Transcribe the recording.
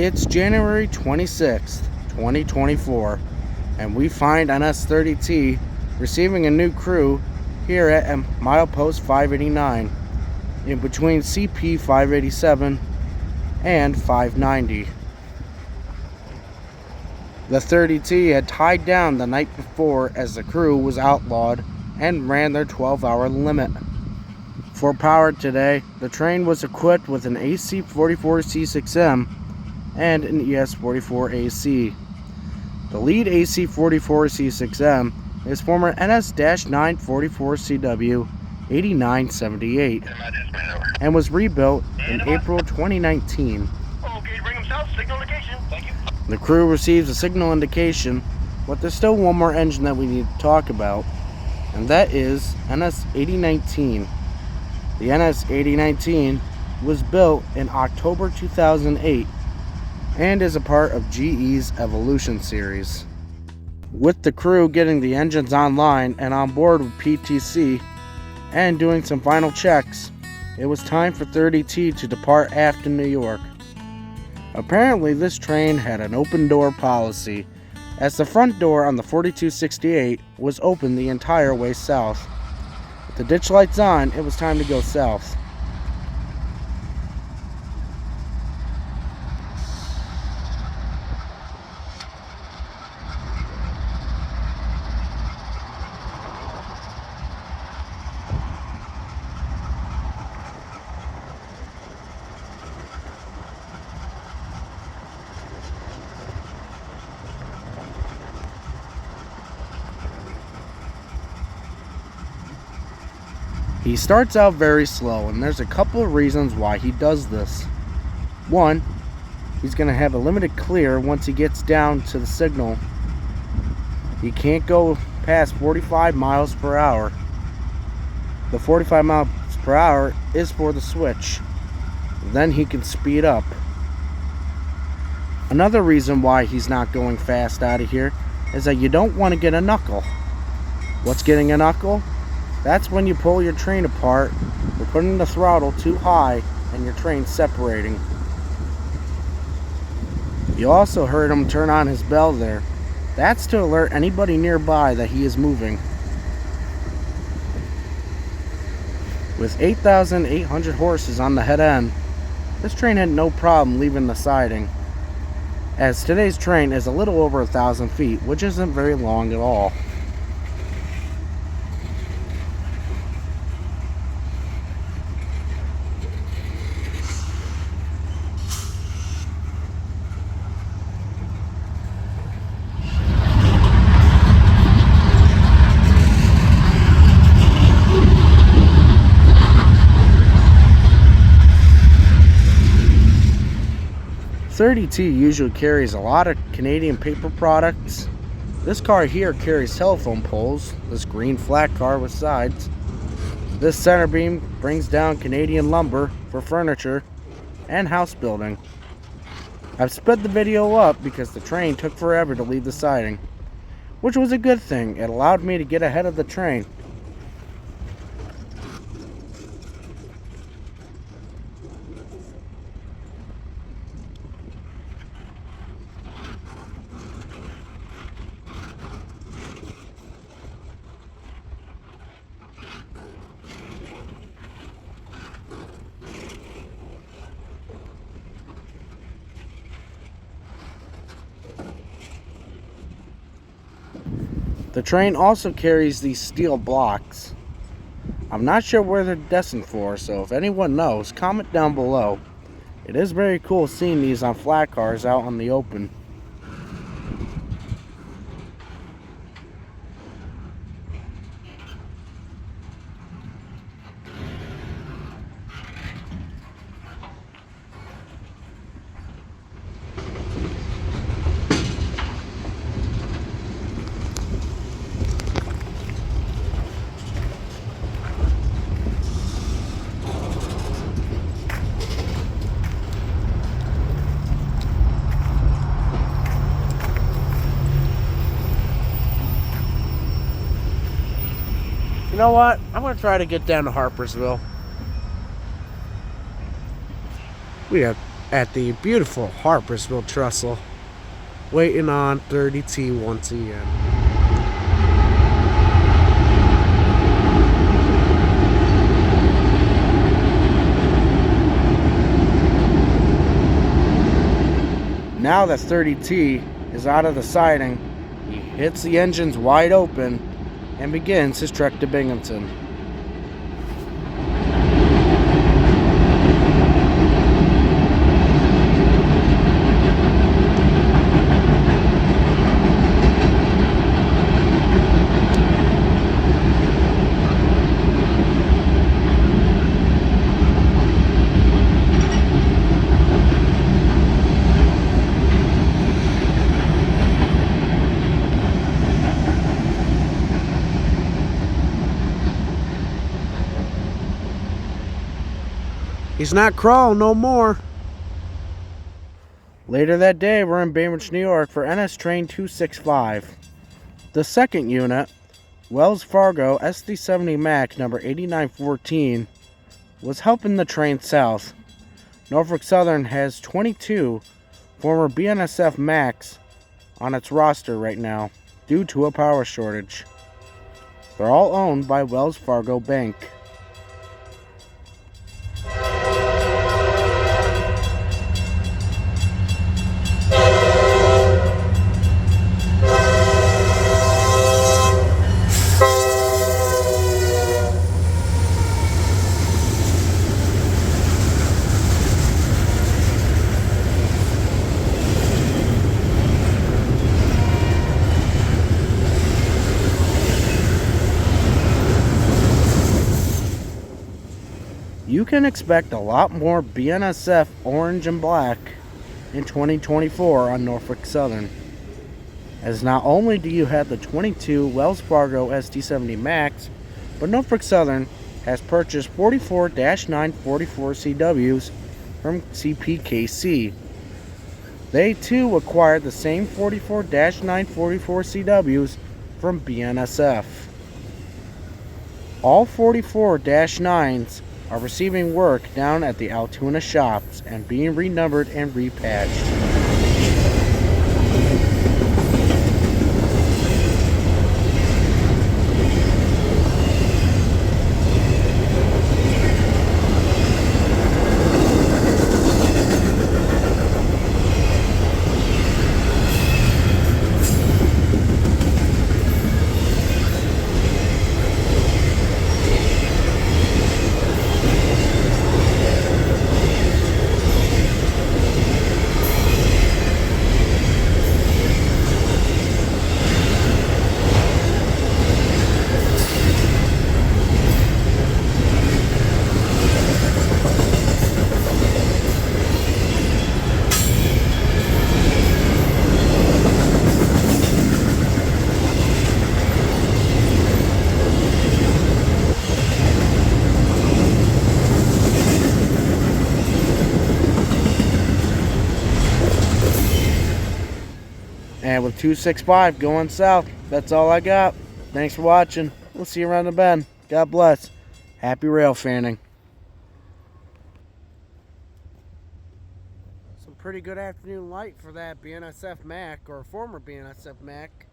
It's January 26th, 2024, and we find NS30T receiving a new crew here at milepost 589 in between CP 587 and 590. The 30T had tied down the night before as the crew was outlawed and ran their 12-hour limit. For power today, the train was equipped with an AC44C6M and an ES44AC. The lead AC44C6M is former NS-944CW 8978 and was rebuilt in April 2019. Okay, bring him south, signal indication. Thank you. The crew receives a signal indication, but there's still one more engine that we need to talk about, and that is NS8019. The NS8019 was built in October 2008 and is a part of GE's Evolution series. With the crew getting the engines online and on board with PTC and doing some final checks, it was time for 30T to depart Afton, New York. Apparently this train had an open door policy, as the front door on the 4268 was open the entire way south. With the ditch lights on, it was time to go south. He starts out very slow, and there's a couple of reasons why he does this. One, he's going to have a limited clear once he gets down to the signal. He can't go past 45 miles per hour. The 45 miles per hour is for the switch. Then he can speed up. Another reason why he's not going fast out of here is that you don't want to get a knuckle. What's getting a knuckle? That's when you pull your train apart or putting the throttle too high and your train's separating. You also heard him turn on his bell there. That's to alert anybody nearby that he is moving. With 8,800 horses on the head end, this train had no problem leaving the siding, as today's train is a little over 1,000 feet, which isn't very long at all. .30T usually carries a lot of Canadian paper products. This car here carries telephone poles, this green flat car with sides. This center beam brings down Canadian lumber for furniture and house building. I've sped the video up because the train took forever to leave the siding, which was a good thing. It allowed me to get ahead of the train. The train also carries these steel blocks. I'm not sure where they're destined for, so if anyone knows, comment down below. It is very cool seeing these on flat cars out on the open. You know what? I'm going to try to get down to Harpursville. We have at the beautiful Harpursville Trestle, waiting on 30T once again. Now that 30T is out of the siding, he hits the engines wide open and begins his trek to Binghamton. He's not crawling no more. Later that day, we're in Bainbridge, New York for NS Train 265. The second unit, Wells Fargo SD70 MAC number 8914, was helping the train south. Norfolk Southern has 22 former BNSF MACs on its roster right now due to a power shortage. They're all owned by Wells Fargo Bank. You can expect a lot more BNSF orange and black in 2024 on Norfolk Southern, as not only do you have the 22 Wells Fargo SD70 MACs, but Norfolk Southern has purchased 44-944 CWs from CPKC. They too acquired the same 44-944 CWs from BNSF. All 44-9s are receiving work down at the Altoona shops and being renumbered and repatched. And with 265 going south, that's all I got. Thanks for watching. We'll see you around the bend. God bless. Happy rail fanning. Some pretty good afternoon light for that BNSF MAC, or former BNSF MAC.